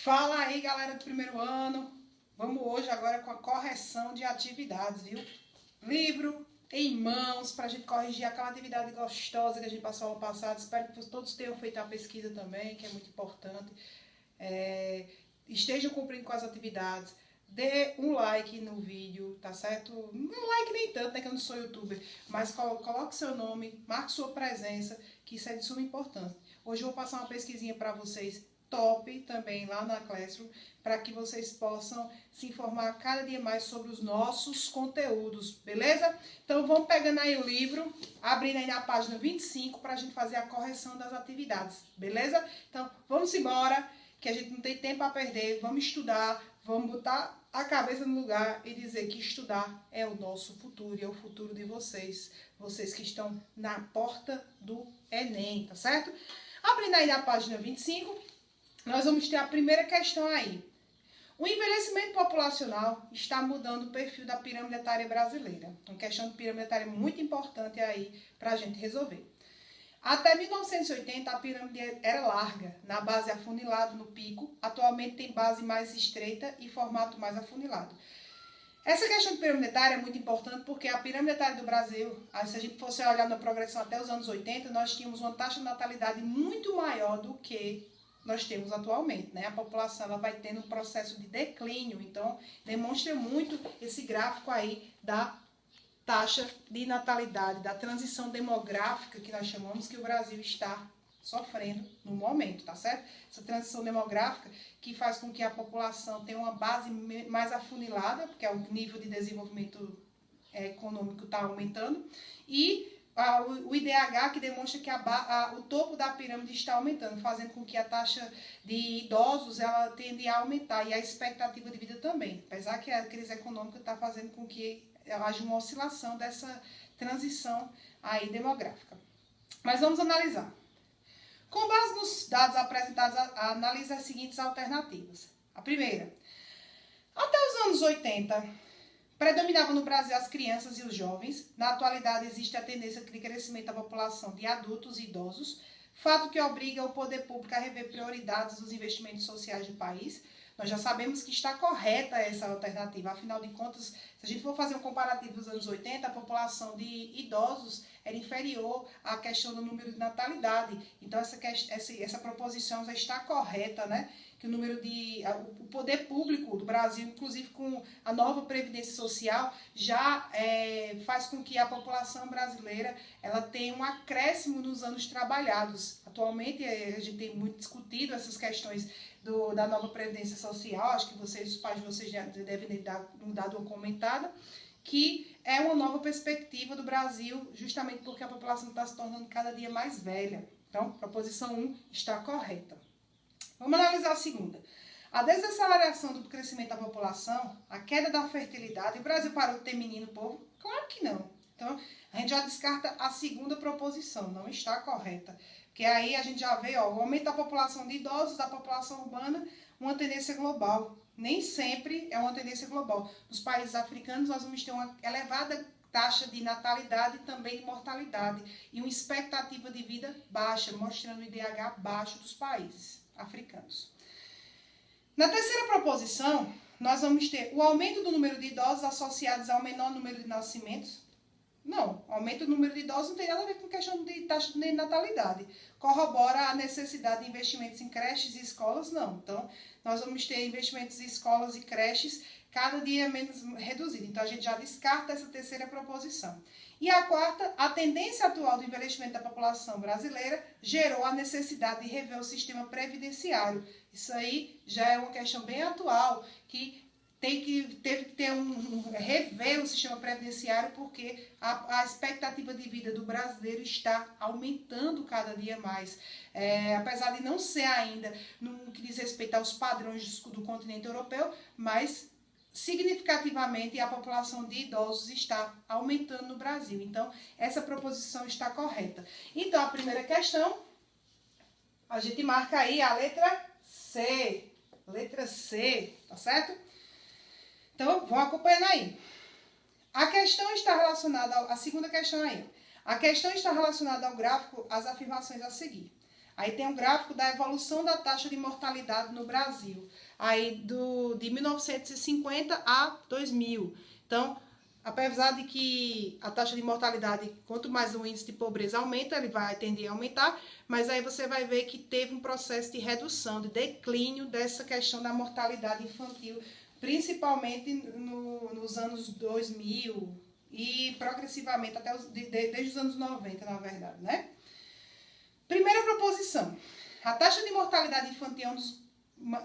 Fala aí, galera do primeiro ano. Vamos hoje agora com a correção de atividades, viu? Livro em mãos para a gente corrigir aquela atividade gostosa que a gente passou ano passado. Espero que todos tenham feito a pesquisa também, que é muito importante. Estejam cumprindo com as atividades. Dê um like no vídeo, tá certo? Um like nem tanto, né, que eu não sou youtuber. Mas coloque seu nome, marque sua presença, que isso é de suma importância. Hoje eu vou passar uma pesquisinha para vocês top também lá na Classroom, para que vocês possam se informar cada dia mais sobre os nossos conteúdos, beleza? Então vamos pegando aí o livro, abrindo aí na página 25 para a gente fazer a correção das atividades, beleza? Então vamos embora, que a gente não tem tempo a perder, vamos estudar, vamos botar a cabeça no lugar e dizer que estudar é o nosso futuro e é o futuro de vocês, vocês que estão na porta do Enem, tá certo? Abrindo aí na página 25, nós vamos ter a primeira questão aí. O envelhecimento populacional está mudando o perfil da pirâmide etária brasileira. Uma questão de pirâmide etária muito importante aí para a gente resolver. Até 1980, a pirâmide era larga, na base afunilada no pico. Atualmente tem base mais estreita e formato mais afunilado. Essa questão de pirâmide etária é muito importante porque a pirâmide etária do Brasil, se a gente fosse olhar na progressão até os anos 80, nós tínhamos uma taxa de natalidade muito maior do que nós temos atualmente, né? A população ela vai tendo um processo de declínio, então demonstra muito esse gráfico aí da taxa de natalidade, da transição demográfica que nós chamamos que o Brasil está sofrendo no momento, tá certo? Essa transição demográfica que faz com que a população tenha uma base mais afunilada, porque o nível de desenvolvimento econômico está aumentando, e o IDH que demonstra que o topo da pirâmide está aumentando, fazendo com que a taxa de idosos ela tende a aumentar e a expectativa de vida também, apesar que a crise econômica está fazendo com que haja uma oscilação dessa transição aí demográfica. Mas vamos analisar. Com base nos dados apresentados, analise as seguintes alternativas. A primeira, até os anos 80, predominavam no Brasil as crianças e os jovens. Na atualidade, existe a tendência de crescimento da população de adultos e idosos, fato que obriga o poder público a rever prioridades dos investimentos sociais do país. Nós já sabemos que está correta essa alternativa, afinal de contas, se a gente for fazer um comparativo dos anos 80, a população de idosos era inferior à questão do número de natalidade. Então, essa proposição já está correta, né? Que o poder público do Brasil, inclusive com a nova Previdência Social, já faz com que a população brasileira ela tenha um acréscimo nos anos trabalhados. Atualmente, a gente tem muito discutido essas questões da nova Previdência Social, acho que os pais de vocês já devem ter dado uma comentada, que é uma nova perspectiva do Brasil, justamente porque a população está se tornando cada dia mais velha. Então, proposição 1 está correta. Vamos analisar a segunda. A desaceleração do crescimento da população, a queda da fertilidade, o Brasil parou de ter menino, povo? Claro que não. Então, a gente já descarta a segunda proposição, não está correta. Porque aí a gente já vê o aumento da população de idosos, da população urbana, uma tendência global. Nem sempre é uma tendência global. Nos países africanos, nós vamos ter uma elevada taxa de natalidade e também de mortalidade. E uma expectativa de vida baixa, mostrando o IDH baixo dos países africanos. Na terceira proposição, nós vamos ter o aumento do número de idosos associados ao menor número de nascimentos. Não, aumento do número de idosos não tem nada a ver com questão de taxa de natalidade. Corrobora a necessidade de investimentos em creches e escolas, não. Então, nós vamos ter investimentos em escolas e creches cada dia menos reduzido. Então, a gente já descarta essa terceira proposição. E a quarta, a tendência atual do envelhecimento da população brasileira gerou a necessidade de rever o sistema previdenciário. Isso aí já é uma questão bem atual, que teve que ter rever o sistema previdenciário porque a expectativa de vida do brasileiro está aumentando cada dia mais. Apesar de não ser ainda no que diz respeito aos padrões do continente europeu, mas significativamente a população de idosos está aumentando no Brasil. Então, essa proposição está correta. Então, a primeira questão, a gente marca aí a letra C. Letra C, tá certo? Então, vão acompanhando aí. A questão está relacionada, a segunda questão aí. A questão está relacionada ao gráfico, as afirmações a seguir. Aí tem um gráfico da evolução da taxa de mortalidade no Brasil, aí de 1950 a 2000. Então, apesar de que a taxa de mortalidade, quanto mais o índice de pobreza aumenta, ele vai tender a aumentar, mas aí você vai ver que teve um processo de redução, de declínio dessa questão da mortalidade infantil, principalmente nos anos 2000 e progressivamente até desde os anos 90, na verdade, né? Primeira proposição. A taxa de mortalidade infantil é um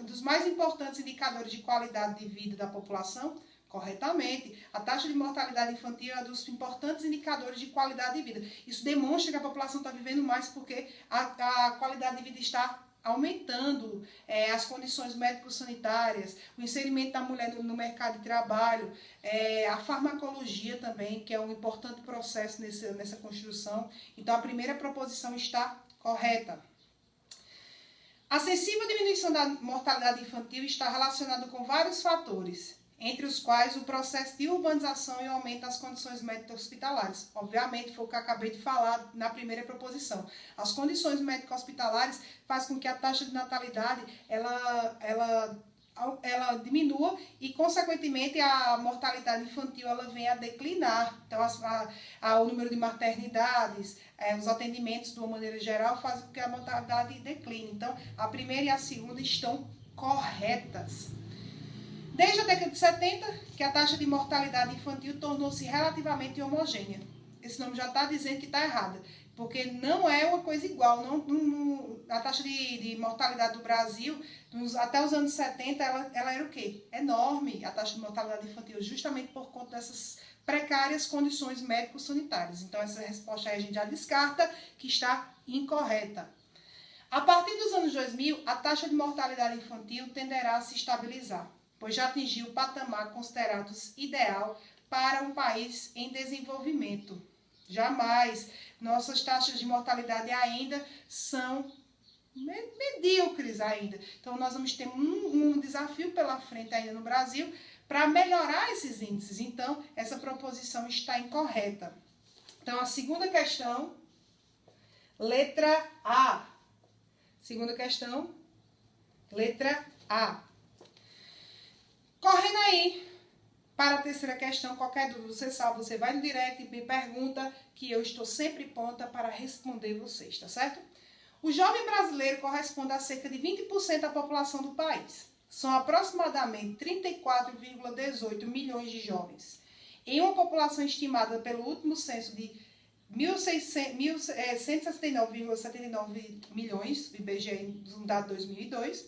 dos mais importantes indicadores de qualidade de vida da população. Corretamente, a taxa de mortalidade infantil é um dos importantes indicadores de qualidade de vida. Isso demonstra que a população está vivendo mais porque a qualidade de vida está aumentando, as condições médico-sanitárias, o inserimento da mulher no mercado de trabalho, a farmacologia também, que é um importante processo nessa construção. Então, a primeira proposição está correta. A sensível diminuição da mortalidade infantil está relacionada com vários fatores, entre os quais o processo de urbanização e o aumento das condições médico-hospitalares. Obviamente, foi o que eu acabei de falar na primeira proposição. As condições médico-hospitalares fazem com que a taxa de natalidade ela diminua e, consequentemente, a mortalidade infantil ela venha a declinar. Então, o número de maternidades, os atendimentos, de uma maneira geral, fazem com que a mortalidade decline. Então, a primeira e a segunda estão corretas. Desde a década de 70, que a taxa de mortalidade infantil tornou-se relativamente homogênea. Esse nome já está dizendo que está errada, porque não é uma coisa igual. A taxa de mortalidade do Brasil, até os anos 70, ela era o quê? Enorme, a taxa de mortalidade infantil, justamente por conta dessas precárias condições médico-sanitárias. Então, essa resposta aí a gente já descarta, que está incorreta. A partir dos anos 2000, a taxa de mortalidade infantil tenderá a se estabilizar, pois já atingiu o patamar considerado ideal para um país em desenvolvimento. Jamais. Nossas taxas de mortalidade ainda são medíocres ainda. Então, nós vamos ter um desafio pela frente ainda no Brasil para melhorar esses índices. Então, essa proposição está incorreta. Então, a segunda questão, letra A. Segunda questão, letra A. Correndo aí para a terceira questão, qualquer dúvida você sabe, você vai no direct e me pergunta, que eu estou sempre pronta para responder vocês, tá certo? O jovem brasileiro corresponde a cerca de 20% da população do país. São aproximadamente 34,18 milhões de jovens. Em uma população estimada pelo último censo de 169,79 milhões, do IBGE, no dado 2002,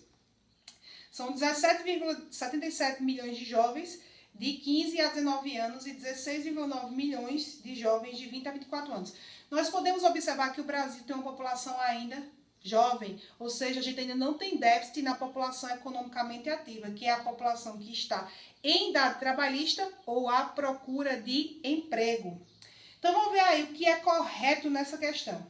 são 17,77 milhões de jovens de 15 a 19 anos e 16,9 milhões de jovens de 20 a 24 anos. Nós podemos observar que o Brasil tem uma população ainda jovem, ou seja, a gente ainda não tem déficit na população economicamente ativa, que é a população que está em idade trabalhista ou à procura de emprego. Então, vamos ver aí o que é correto nessa questão.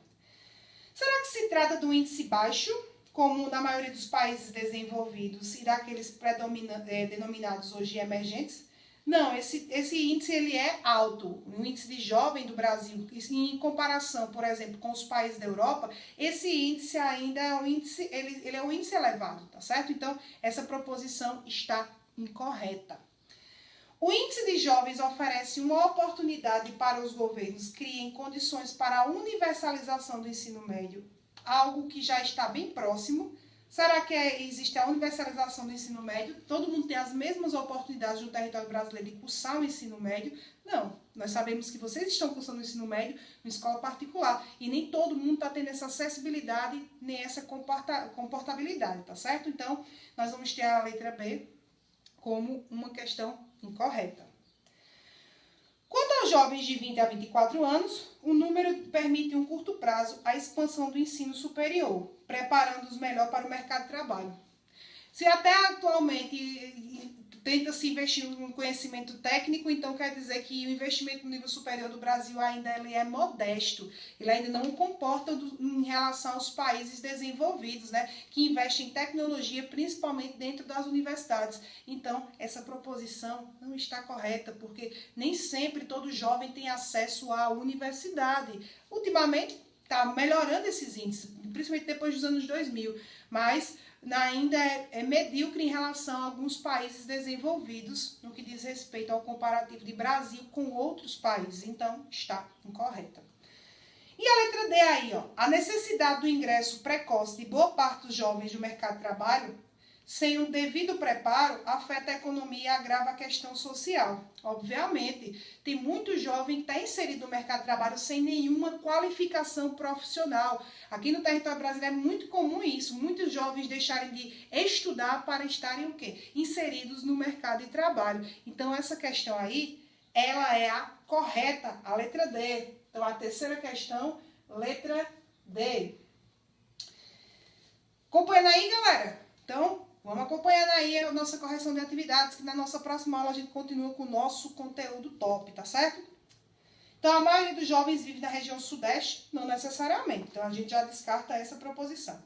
Será que se trata de um índice baixo, como na maioria dos países desenvolvidos e daqueles denominados hoje emergentes? Não, esse índice ele é alto. O índice de jovem do Brasil, em comparação, por exemplo, com os países da Europa, esse índice ainda é um índice, ele é um índice elevado, tá certo? Então, essa proposição está incorreta. O índice de jovens oferece uma oportunidade para os governos criem condições para a universalização do ensino médio, algo que já está bem próximo. Será que existe a universalização do ensino médio? Todo mundo tem as mesmas oportunidades no território brasileiro de cursar o ensino médio? Não. Nós sabemos que vocês estão cursando o ensino médio em escola particular e nem todo mundo está tendo essa acessibilidade nem essa comportabilidade, tá certo? Então, nós vamos ter a letra B como uma questão incorreta. Quanto aos jovens de 20 a 24 anos, o número permite em um curto prazo a expansão do ensino superior, preparando-os melhor para o mercado de trabalho. Se até atualmente tenta-se investir no conhecimento técnico, então quer dizer que o investimento no nível superior do Brasil ainda ele é modesto. Ele ainda não comporta em relação aos países desenvolvidos, né, que investem em tecnologia, principalmente dentro das universidades. Então, essa proposição não está correta, porque nem sempre todo jovem tem acesso à universidade. Ultimamente, está melhorando esses índices, principalmente depois dos anos 2000, mas ainda é medíocre em relação a alguns países desenvolvidos no que diz respeito ao comparativo de Brasil com outros países. Então, está incorreta. E a letra D aí, ó, a necessidade do ingresso precoce de boa parte dos jovens no mercado de trabalho, sem um devido preparo, afeta a economia e agrava a questão social. Obviamente, tem muito jovem que está inserido no mercado de trabalho sem nenhuma qualificação profissional. Aqui no território brasileiro é muito comum isso, muitos jovens deixarem de estudar para estarem o quê? Inseridos no mercado de trabalho. Então, essa questão aí, ela é a correta, a letra D. Então, a terceira questão, letra D. Acompanhando aí, galera? Então, vamos acompanhando aí a nossa correção de atividades, que na nossa próxima aula a gente continua com o nosso conteúdo top, tá certo? Então, a maioria dos jovens vive na região sudeste, não necessariamente. Então, a gente já descarta essa proposição.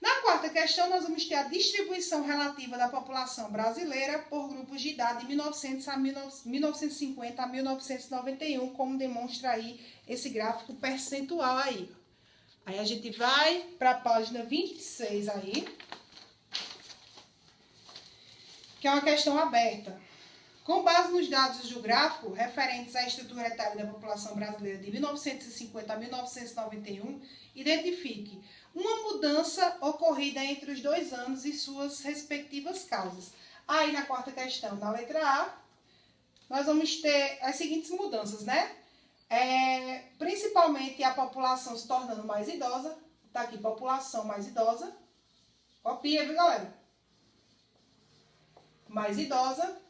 Na quarta questão, nós vamos ter a distribuição relativa da população brasileira por grupos de idade de 1950 a 1991, como demonstra aí esse gráfico percentual aí. Aí a gente vai para a página 26 aí, que é uma questão aberta. Com base nos dados do gráfico referentes à estrutura etária da população brasileira de 1950 a 1991, identifique uma mudança ocorrida entre os 2 anos e suas respectivas causas. Aí, na quarta questão, na letra A, nós vamos ter as seguintes mudanças, né? Principalmente a população se tornando mais idosa. Tá aqui, população mais idosa. Copia, viu, galera? Mais idosa.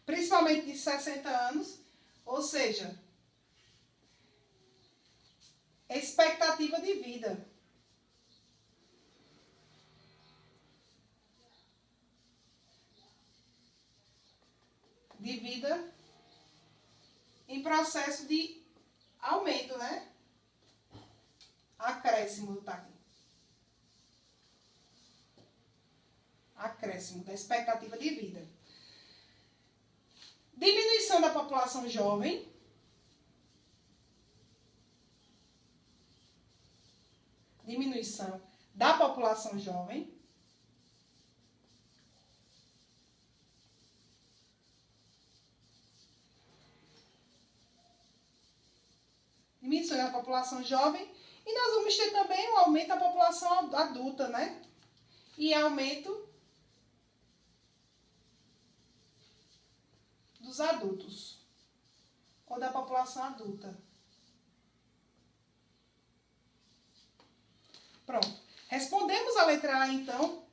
Principalmente de 60 anos. Ou seja, expectativa de vida. De vida em processo de aumento, né? Acréscimo, tá aqui. Acréscimo da expectativa de vida. Diminuição da população jovem. Diminuição da população jovem. Diminuição da população jovem. E nós vamos ter também o aumento da população adulta, né? E aumento dos adultos. Ou da população adulta. Pronto. Respondemos a letra A, então,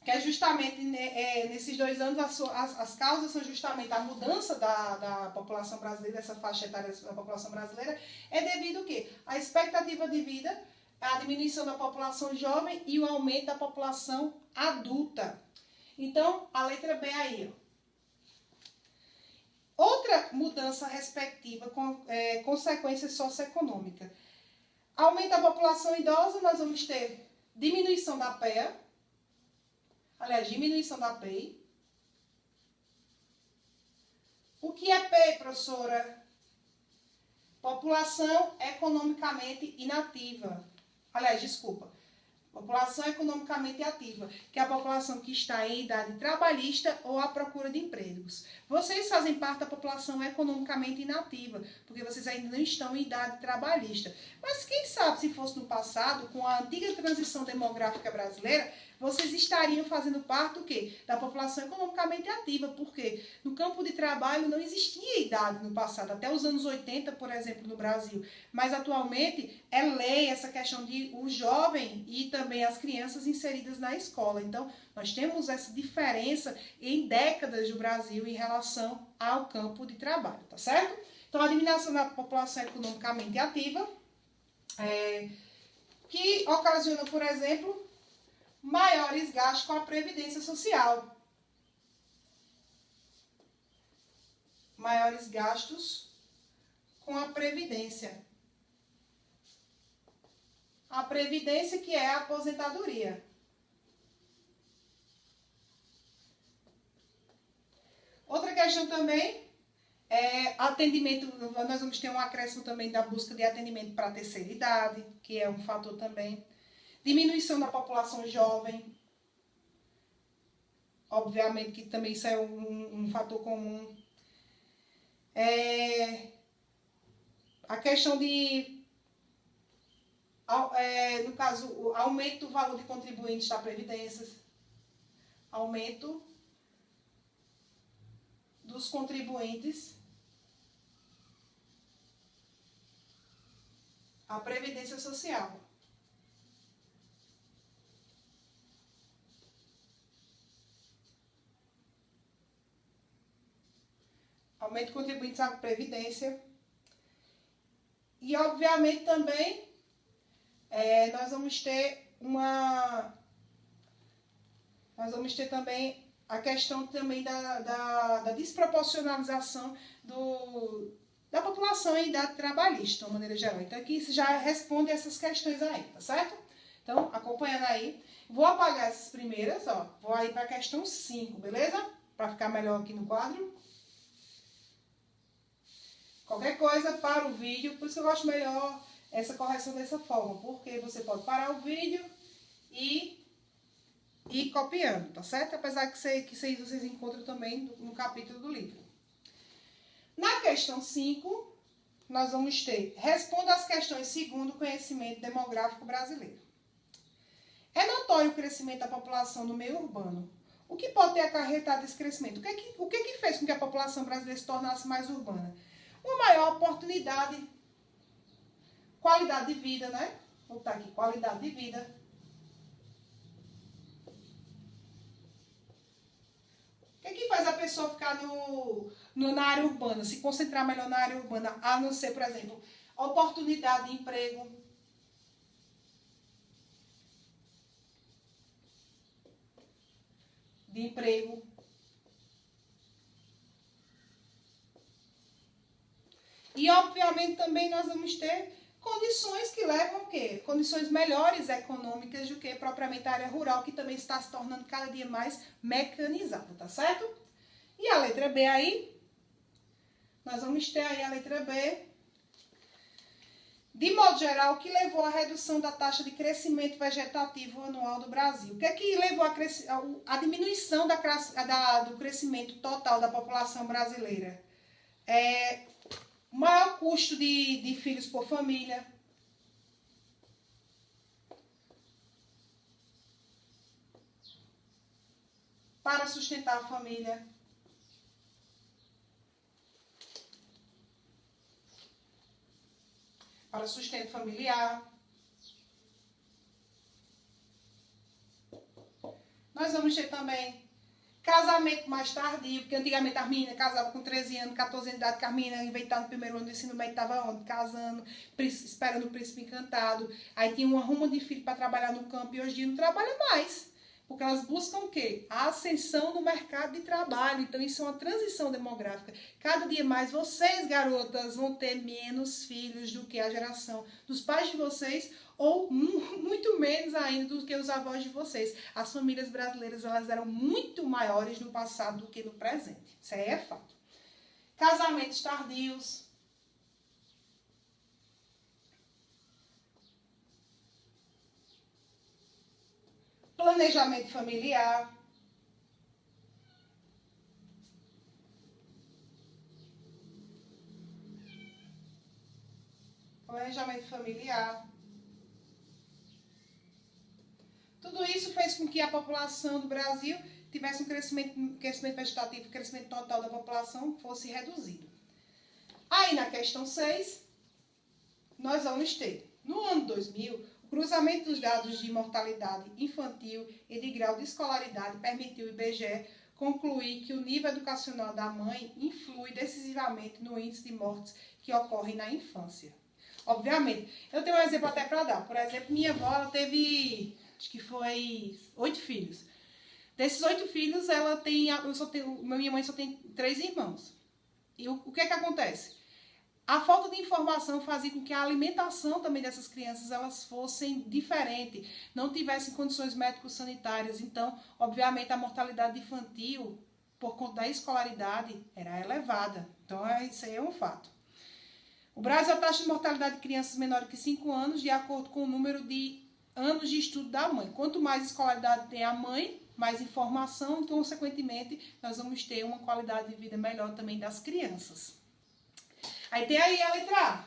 que é justamente nesses 2 anos, as causas são justamente a mudança da população brasileira, dessa faixa etária da população brasileira, é devido ao quê? A expectativa de vida, a diminuição da população jovem e o aumento da população adulta. Então, a letra B aí, ó. Outra mudança respectiva com consequência socioeconômica. Aumento da população idosa, nós vamos ter diminuição da PEA. Aliás, diminuição da PEI. O que é PEI, professora? População economicamente inativa. Aliás, desculpa. População economicamente ativa, que é a população que está em idade trabalhista ou à procura de empregos. Vocês fazem parte da população economicamente inativa, porque vocês ainda não estão em idade trabalhista. Mas quem sabe se fosse no passado, com a antiga transição demográfica brasileira, vocês estariam fazendo parte do quê? Da população economicamente ativa, porque no campo de trabalho não existia idade no passado, até os anos 80, por exemplo, no Brasil. Mas atualmente é lei essa questão de o jovem e também as crianças inseridas na escola. Então, nós temos essa diferença em décadas do Brasil em relação ao campo de trabalho, tá certo? Então, a diminuição da população economicamente ativa, que ocasiona, por exemplo, maiores gastos com a Previdência Social. Maiores gastos com a Previdência. A Previdência, que é a aposentadoria. Outra questão também é atendimento, nós vamos ter um acréscimo também da busca de atendimento para a terceira idade, que é um fator também. Diminuição da população jovem, obviamente que também isso é um fator comum. A questão de, no caso, o aumento do valor de contribuintes da Previdência, aumento dos contribuintes à Previdência Social. Aumento de contribuintes à Previdência. E, obviamente, também nós vamos ter também a questão também da desproporcionalização da população em idade trabalhista, de uma maneira geral. Então, aqui isso já responde essas questões aí, tá certo? Então, acompanhando aí. Vou apagar essas primeiras, ó. Vou aí para a questão 5, beleza? Para ficar melhor aqui no quadro. Qualquer coisa, para o vídeo. Por isso eu gosto melhor essa correção dessa forma. Porque você pode parar o vídeo e ir copiando, tá certo? Apesar que vocês encontram também no capítulo do livro. Na questão 5, nós vamos ter: responda às questões segundo o conhecimento demográfico brasileiro. É notório o crescimento da população no meio urbano. O que pode ter acarretado esse crescimento? O que fez com que a população brasileira se tornasse mais urbana? Uma maior oportunidade, qualidade de vida, né? Vou botar aqui, qualidade de vida. O que faz a pessoa ficar na área urbana, se concentrar melhor na área urbana, a não ser, por exemplo, oportunidade de emprego. E, obviamente, também nós vamos ter condições que levam o quê? Condições melhores econômicas do que propriamente a área rural, que também está se tornando cada dia mais mecanizada, tá certo? E a letra B aí, nós vamos ter aí a letra B. De modo geral, o que levou à redução da taxa de crescimento vegetativo anual do Brasil? O que é que levou à diminuição do crescimento total da população brasileira? Maior custo de filhos por família. Para sustentar a família. Para sustento familiar. Nós vamos ter também casamento mais tardio, porque antigamente as meninas casavam com 13 anos, 14 anos de idade, que as meninas, em vez de estar no primeiro ano do ensino médio, estavam onde? Casando, esperando o príncipe encantado. Aí tinha uma ruma de filho para trabalhar no campo e hoje em dia não trabalha mais. Porque elas buscam o quê? A ascensão no mercado de trabalho. Então, isso é uma transição demográfica. Cada dia mais vocês, garotas, vão ter menos filhos do que a geração dos pais de vocês, ou muito menos ainda do que os avós de vocês. As famílias brasileiras, elas eram muito maiores no passado do que no presente. Isso aí é fato. Casamentos tardios. Planejamento familiar. Planejamento familiar. Tudo isso fez com que a população do Brasil tivesse um crescimento vegetativo, o crescimento total da população fosse reduzido. Aí na questão 6, nós vamos ter, no ano 2000, o cruzamento dos dados de mortalidade infantil e de grau de escolaridade permitiu o IBGE concluir que o nível educacional da mãe influi decisivamente no índice de mortes que ocorrem na infância. Obviamente, eu tenho um exemplo até para dar. Por exemplo, minha avó, ela teve, acho que foi 8 filhos. Desses 8 filhos, minha mãe só tem 3 irmãos. E o que acontece? A falta de informação fazia com que a alimentação também dessas crianças elas fossem diferentes, não tivessem condições médico-sanitárias. Então, obviamente, a mortalidade infantil por conta da escolaridade, era elevada. Então, isso aí é um fato. O Brasil, a taxa de mortalidade de crianças menores que 5 anos, de acordo com o número de anos de estudo da mãe. Quanto mais escolaridade tem a mãe, mais informação, e, consequentemente, nós vamos ter uma qualidade de vida melhor também das crianças. Aí tem aí a letra A.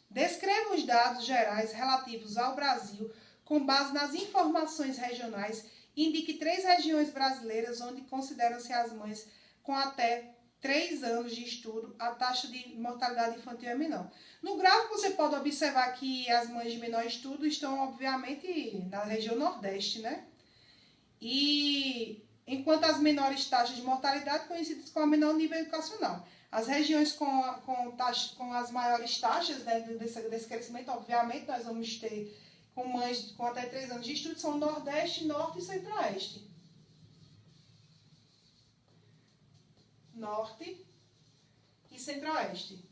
Descreva os dados gerais relativos ao Brasil com base nas informações regionais e indique 3 regiões brasileiras onde consideram-se as mães com até 3 anos de estudo, a taxa de mortalidade infantil é menor. No gráfico você pode observar que as mães de menor estudo estão, obviamente, na região Nordeste, né? E enquanto as menores taxas de mortalidade conhecidas com o menor nível educacional. As regiões com as maiores taxas, né, desse crescimento, obviamente, nós vamos ter com mães com até 3 anos de estudo, são Nordeste, Norte e Centro-Oeste. Norte e Centro-Oeste.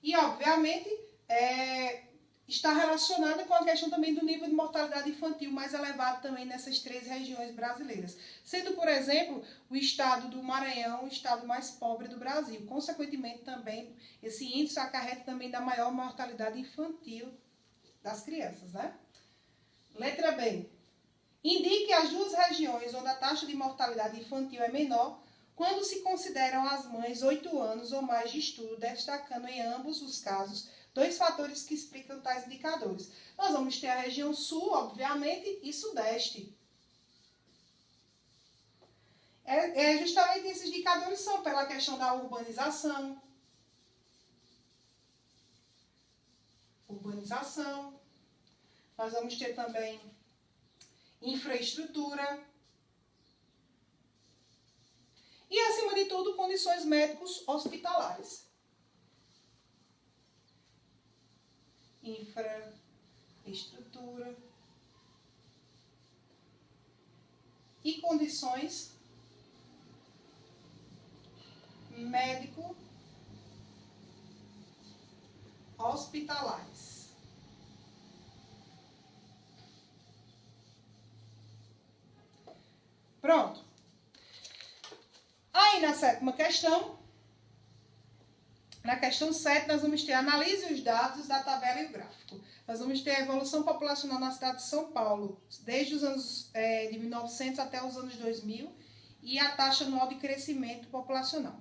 E, obviamente, está relacionada com a questão também do nível de mortalidade infantil mais elevado também nessas 3 regiões brasileiras. Sendo, por exemplo, o estado do Maranhão o estado mais pobre do Brasil. Consequentemente, também, esse índice acarreta também da maior mortalidade infantil das crianças, né? Letra B. Indique as 2 regiões onde a taxa de mortalidade infantil é menor quando se consideram as mães 8 anos ou mais de estudo, destacando em ambos os casos 2 fatores que explicam tais indicadores. Nós vamos ter a região sul, obviamente, e sudeste. Justamente esses indicadores são pela questão da urbanização. Nós vamos ter também infraestrutura. E, acima de tudo, condições médicos hospitalares. Infraestrutura e condições médico-hospitalares. Pronto. Aí, na 7ª questão, na questão 7, nós vamos ter analise os dados da tabela e o gráfico. Nós vamos ter a evolução populacional na cidade de São Paulo, desde os anos de 1900 até os anos 2000, e a taxa anual de crescimento populacional.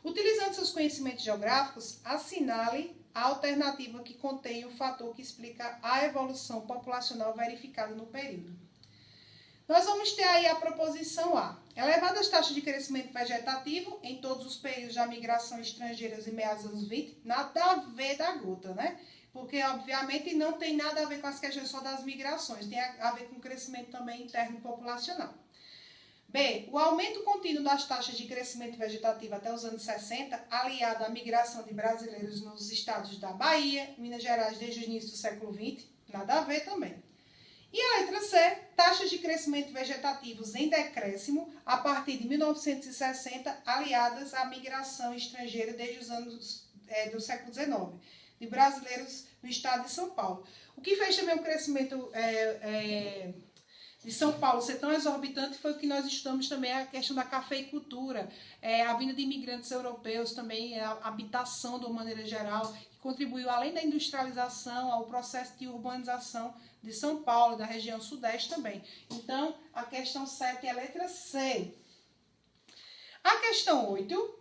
Utilizando seus conhecimentos geográficos, assinale a alternativa que contém o fator que explica a evolução populacional verificada no período. Nós vamos ter aí a proposição A. Elevadas taxas de crescimento vegetativo em todos os períodos da migração estrangeiras em meados dos anos 20. Nada a ver da gota, né? Porque, obviamente, não tem nada a ver com as questões só das migrações. Tem a ver com o crescimento também interno populacional. B. O aumento contínuo das taxas de crescimento vegetativo até os anos 60, aliado à migração de brasileiros nos estados da Bahia, Minas Gerais, desde o início do século XX. Nada a ver também. E a letra C, taxas de crescimento vegetativos em decréscimo a partir de 1960, aliadas à migração estrangeira desde os anos do século XIX, de brasileiros no estado de São Paulo. O que fez também o crescimento de São Paulo ser tão exorbitante foi o que nós estudamos também, a questão da cafeicultura, a vinda de imigrantes europeus também, a habitação de uma maneira geral, que contribuiu além da industrialização ao processo de urbanização de São Paulo, da região sudeste também. Então, a questão 7 é a letra C. A questão 8.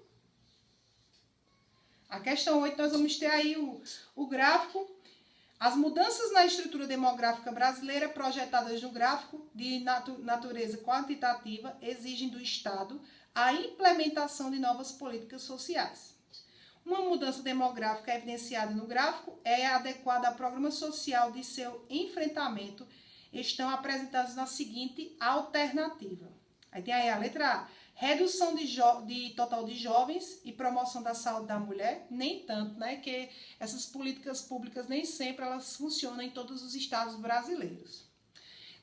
A questão 8, nós vamos ter aí o gráfico. As mudanças na estrutura demográfica brasileira projetadas no gráfico de natureza quantitativa exigem do Estado a implementação de novas políticas sociais. Uma mudança demográfica evidenciada no gráfico é adequada ao programa social de seu enfrentamento. Estão apresentados na seguinte alternativa. Aí tem aí a letra A. Redução de total de jovens e promoção da saúde da mulher. Nem tanto, né? Que essas políticas públicas nem sempre elas funcionam em todos os estados brasileiros.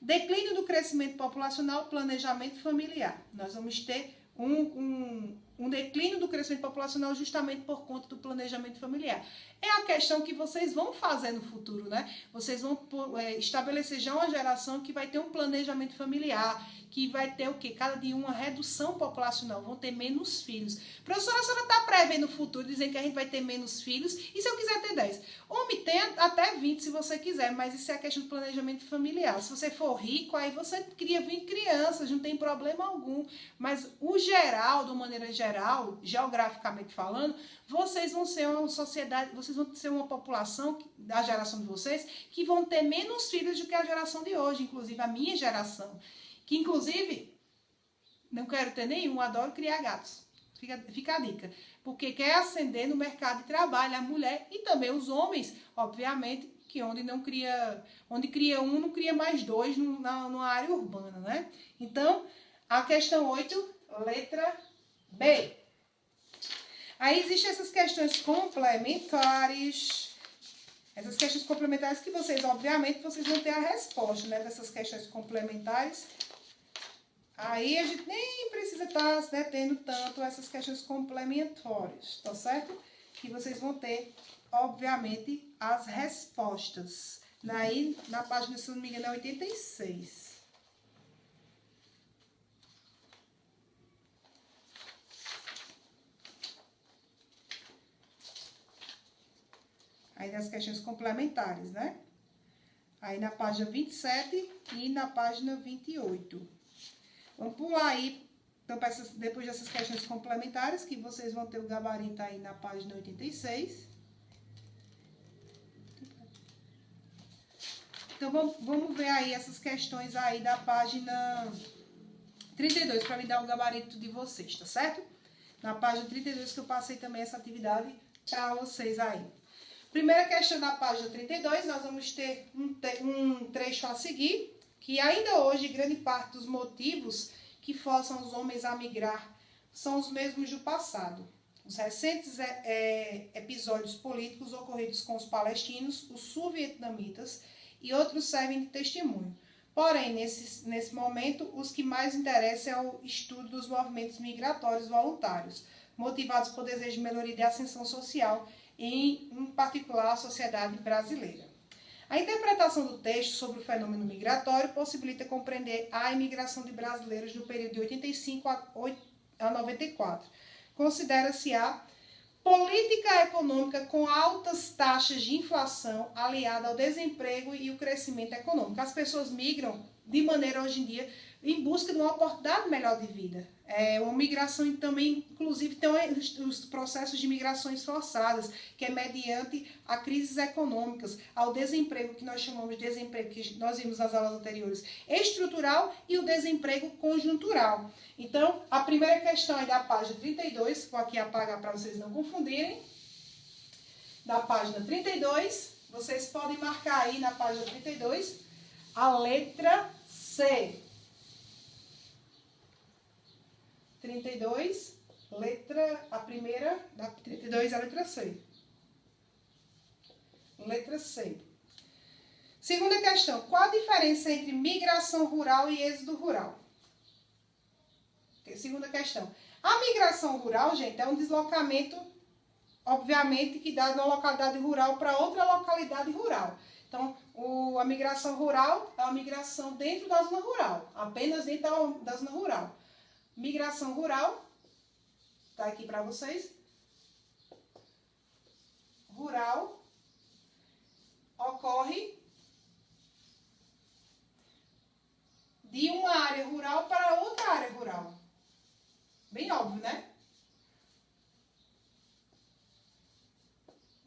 Declínio do crescimento populacional, planejamento familiar. Nós vamos ter um um declínio do crescimento populacional justamente por conta do planejamento familiar. É a questão que vocês vão fazer no futuro, né? Vocês vão estabelecer já uma geração que vai ter um planejamento familiar, que vai ter o quê? Cada dia uma redução populacional, vão ter menos filhos. Professora, a senhora está prevendo o futuro, dizendo que a gente vai ter menos filhos, e se eu quiser ter 10? Homem, tem até 20 se você quiser, mas isso é a questão do planejamento familiar. Se você for rico, aí você cria 20 crianças, não tem problema algum. Mas o geral, de uma maneira geral, geograficamente falando, vocês vão ser uma sociedade, vocês vão ser uma população, da geração de vocês, que vão ter menos filhos do que a geração de hoje, inclusive a minha geração. Que, inclusive, não quero ter nenhum, adoro criar gatos. Fica a dica. Porque quer ascender no mercado de trabalho, a mulher e também os homens, obviamente, que onde cria um, não cria mais dois numa área urbana, né? Então, a questão 8, letra B. Aí existem essas questões complementares. Essas questões complementares que vocês, obviamente, vocês vão ter a resposta, né? Dessas questões complementares. Aí a gente nem precisa estar tendo tanto essas questões complementares, tá certo? Que vocês vão ter, obviamente, as respostas. Aí, na página, se não me engano, é 86. Aí das questões complementares, né? Aí na página 27 e na página 28. Vamos pular aí, então, depois dessas questões complementares, que vocês vão ter o gabarito aí na página 86. Então, vamos ver aí essas questões aí da página 32, para me dar o gabarito de vocês, tá certo? Na página 32 que eu passei também essa atividade para vocês aí. Primeira questão da página 32, nós vamos ter um trecho a seguir, que ainda hoje grande parte dos motivos que forçam os homens a migrar são os mesmos do passado. Os recentes episódios políticos ocorridos com os palestinos, os sul-vietnamitas e outros servem de testemunho. Porém, nesse momento, os que mais interessam é o estudo dos movimentos migratórios voluntários, motivados por desejo de melhoria e de ascensão social, em particular a sociedade brasileira. A interpretação do texto sobre o fenômeno migratório possibilita compreender a imigração de brasileiros no período de 85 a 94. Considera-se a política econômica com altas taxas de inflação aliada ao desemprego e o crescimento econômico. As pessoas migram de maneira hoje em dia em busca de uma oportunidade melhor de vida. Uma migração também, inclusive, tem os processos de migrações forçadas, que é mediante a crises econômicas, ao desemprego, que nós chamamos de desemprego, que nós vimos nas aulas anteriores, estrutural e o desemprego conjuntural. Então, a primeira questão é da página 32, vou aqui apagar para vocês não confundirem. Da página 32, vocês podem marcar aí na página 32 a letra C. 32, a primeira da 32 é a letra C. Letra C. Segunda questão, qual a diferença entre migração rural e êxodo rural? Segunda questão, a migração rural, gente, é um deslocamento, obviamente, que dá de uma localidade rural para outra localidade rural. Então, a migração rural é uma migração dentro da zona rural, apenas dentro da zona rural. Migração rural, tá aqui para vocês. Rural ocorre de uma área rural para outra área rural. Bem óbvio, né?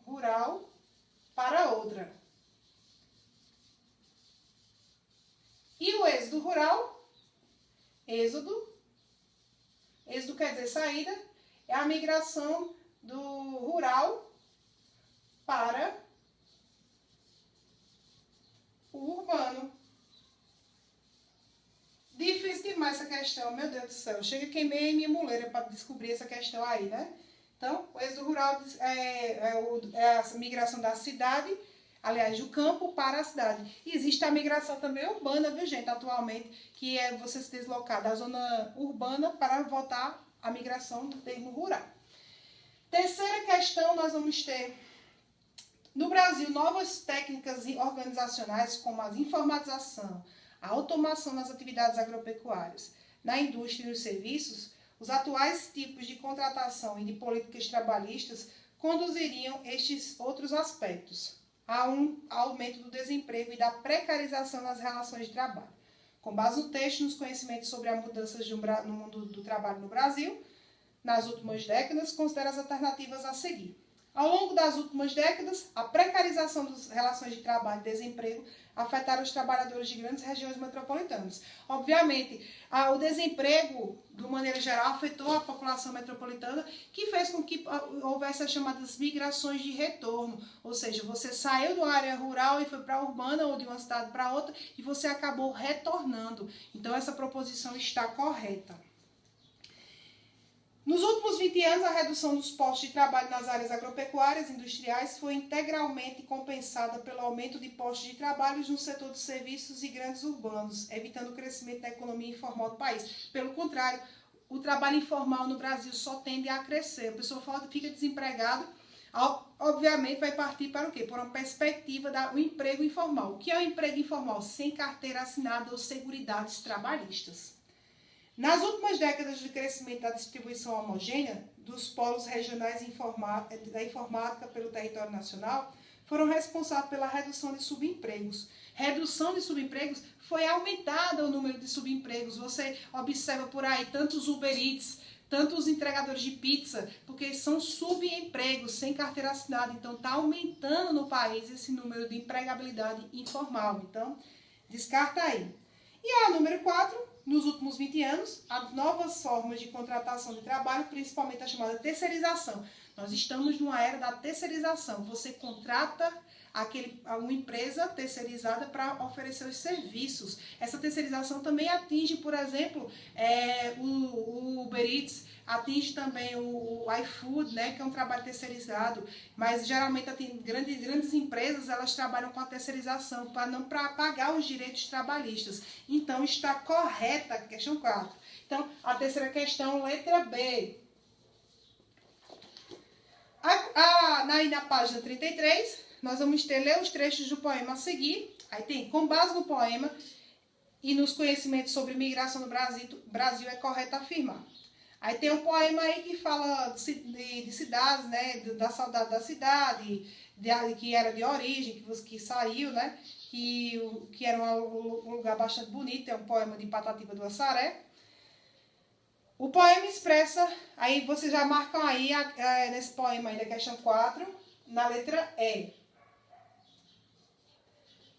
Rural para outra. E o êxodo rural? Êxodo quer dizer saída, é a migração do rural para o urbano. Difícil demais essa questão, meu Deus do céu. Chega, queimei minha muleira para descobrir essa questão aí, né? Então, o êxodo rural é a migração da cidade, aliás, do campo para a cidade. E existe a migração também urbana, viu, gente, atualmente, que é você se deslocar da zona urbana para voltar a migração do termo rural. Terceira questão, nós vamos ter, no Brasil, novas técnicas organizacionais como a informatização, a automação nas atividades agropecuárias, na indústria e nos serviços. Os atuais tipos de contratação e de políticas trabalhistas conduziriam estes outros aspectos a um aumento do desemprego e da precarização nas relações de trabalho. Com base no texto, nos conhecimentos sobre as mudanças no mundo do trabalho no Brasil, nas últimas décadas, considera as alternativas a seguir. Ao longo das últimas décadas, a precarização das relações de trabalho e desemprego afetaram os trabalhadores de grandes regiões metropolitanas. Obviamente, o desemprego, de maneira geral, afetou a população metropolitana, que fez com que houvesse as chamadas migrações de retorno. Ou seja, você saiu da área rural e foi para a urbana, ou de uma cidade para outra, e você acabou retornando. Então, essa proposição está correta. Nos últimos 20 anos, a redução dos postos de trabalho nas áreas agropecuárias e industriais foi integralmente compensada pelo aumento de postos de trabalho no setor de serviços e grandes urbanos, evitando o crescimento da economia informal do país. Pelo contrário, o trabalho informal no Brasil só tende a crescer. A pessoa fica desempregada, obviamente vai partir para o quê? Por uma perspectiva do emprego informal. O que é o emprego informal? Sem carteira assinada ou seguridades trabalhistas. Nas últimas décadas de crescimento da distribuição homogênea dos polos regionais da informática pelo território nacional, foram responsáveis pela redução de subempregos. Redução de subempregos foi aumentada o número de subempregos. Você observa por aí tantos Uber Eats, tantos entregadores de pizza, porque são subempregos, sem carteira assinada. Então, está aumentando no país esse número de empregabilidade informal. Então, descarta aí. E a número 4... Nos últimos 20 anos, as novas formas de contratação de trabalho, principalmente a chamada terceirização. Nós estamos numa era da terceirização. Você contrata uma empresa terceirizada para oferecer os serviços. Essa terceirização também atinge, por exemplo, o Uber Eats, atinge também o iFood, né, que é um trabalho terceirizado, mas geralmente grandes empresas, elas trabalham com a terceirização para pagar os direitos trabalhistas. Então, está correta a questão 4. Então, a terceira questão, letra B. Aí na página 33, nós vamos ler os trechos do poema a seguir. Aí tem, com base no poema e nos conhecimentos sobre migração no Brasil é correto afirmar. Aí tem um poema aí que fala de cidades, né, da saudade da cidade, que era de origem, que saiu, né, que era um lugar bastante bonito, é um poema de Patativa do Assaré. O poema expressa, aí vocês já marcam aí, nesse poema aí da questão 4, na letra E.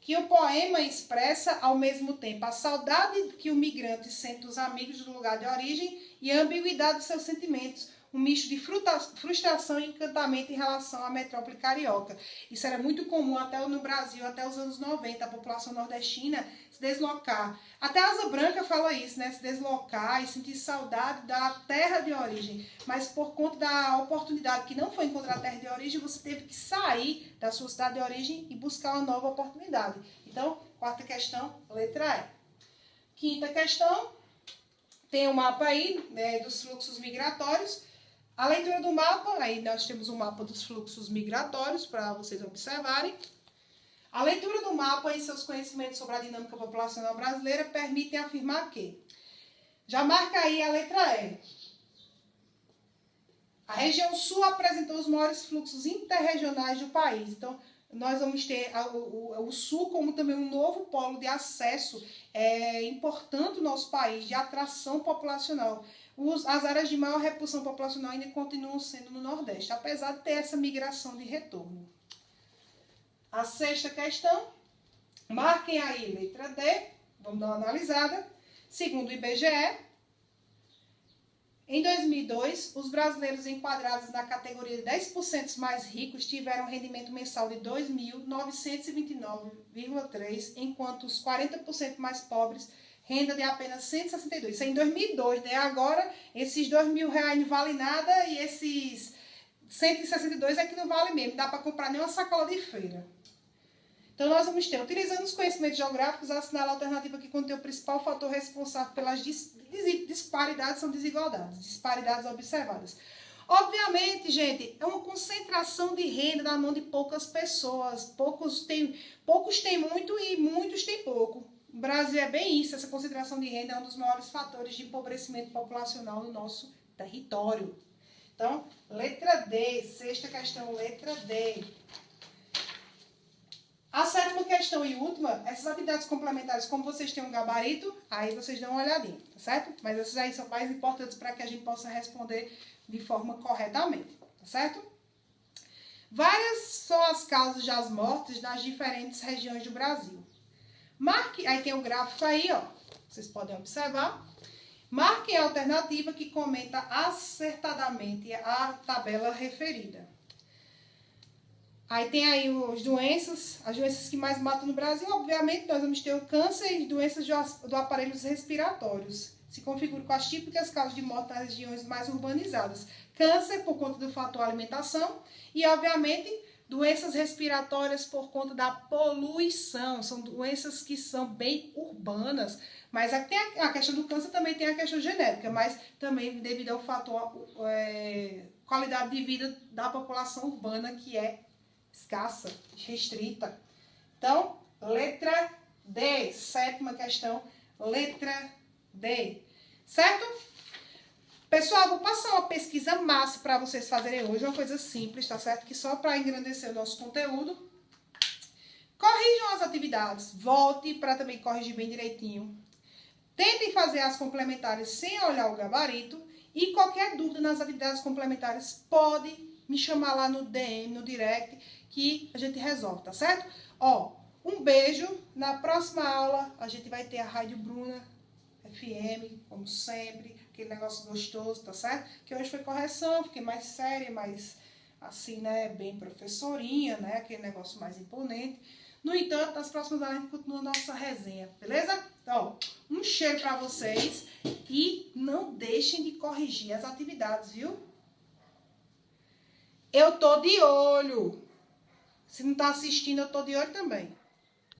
Que o poema expressa, ao mesmo tempo, a saudade que o migrante sente dos amigos do lugar de origem e a ambiguidade de seus sentimentos, um misto de frustração e encantamento em relação à metrópole carioca. Isso era muito comum até no Brasil, até os anos 90, a população nordestina se deslocar. Até a Asa Branca fala isso, né? Se deslocar e sentir saudade da terra de origem. Mas por conta da oportunidade que não foi encontrar a terra de origem, você teve que sair da sua cidade de origem e buscar uma nova oportunidade. Então, quarta questão, letra E. Quinta questão, tem um mapa aí, né, dos fluxos migratórios. A leitura do mapa, aí nós temos um mapa dos fluxos migratórios para vocês observarem. A leitura do mapa e seus conhecimentos sobre a dinâmica populacional brasileira permitem afirmar que, já marca aí a letra E, a região sul apresentou os maiores fluxos interregionais do país. Então, nós vamos ter o sul como também um novo polo de acesso importante no nosso país, de atração populacional. As áreas de maior repulsão populacional ainda continuam sendo no Nordeste, apesar de ter essa migração de retorno. A sexta questão, marquem aí letra D, vamos dar uma analisada. Segundo o IBGE, em 2002, os brasileiros enquadrados na categoria de 10% mais ricos tiveram um rendimento mensal de R$ 2.929,3, enquanto os 40% mais pobres, renda de apenas 162. Isso é em 2002, né? Agora, esses R$2.000 não valem nada e esses 162 é que não vale mesmo. Não dá para comprar nem uma sacola de feira. Então, nós vamos ter, utilizando os conhecimentos geográficos, assinala a alternativa que contém o principal fator responsável pelas disparidades, são desigualdades, disparidades observadas. Obviamente, gente, é uma concentração de renda na mão de poucas pessoas. Poucos têm muito e muitos têm pouco. O Brasil é bem isso, essa concentração de renda é um dos maiores fatores de empobrecimento populacional no nosso território. Então, letra D, sexta questão, letra D. A sétima questão e última, essas atividades complementares, como vocês têm um gabarito, aí vocês dão uma olhadinha, tá certo? Mas essas aí são mais importantes para que a gente possa responder de forma corretamente, tá certo? Várias são as causas das mortes nas diferentes regiões do Brasil. Marque, aí tem o gráfico aí, ó, vocês podem observar. Marquem a alternativa que comenta acertadamente a tabela referida. Aí tem aí as doenças que mais matam no Brasil. Obviamente, nós vamos ter o câncer e doenças do aparelhos respiratórios. Se configura com as típicas causas de morte nas regiões mais urbanizadas. Câncer por conta do fator alimentação e, obviamente, doenças respiratórias por conta da poluição. São doenças que são bem urbanas. Mas tem a questão do câncer, também tem a questão genética, mas também devido ao fator qualidade de vida da população urbana, que é escassa, restrita. Então, letra D, sétima questão, letra D. Certo? Pessoal, vou passar uma pesquisa massa para vocês fazerem hoje, uma coisa simples, tá certo? Que só para engrandecer o nosso conteúdo. Corrijam as atividades, volte para também corrigir bem direitinho. Tentem fazer as complementares sem olhar o gabarito. E qualquer dúvida nas atividades complementares, pode me chamar lá no DM, no direct, que a gente resolve, tá certo? Ó, um beijo. Na próxima aula, a gente vai ter a Rádio Bruna FM, como sempre. Aquele negócio gostoso, tá certo? Que hoje foi correção, fiquei mais séria, mais assim, né? Bem professorinha, né? Aquele negócio mais imponente. No entanto, nas próximas aulas a gente continua a nossa resenha, beleza? Então, um cheiro pra vocês e não deixem de corrigir as atividades, viu? Eu tô de olho. Se não tá assistindo, eu tô de olho também.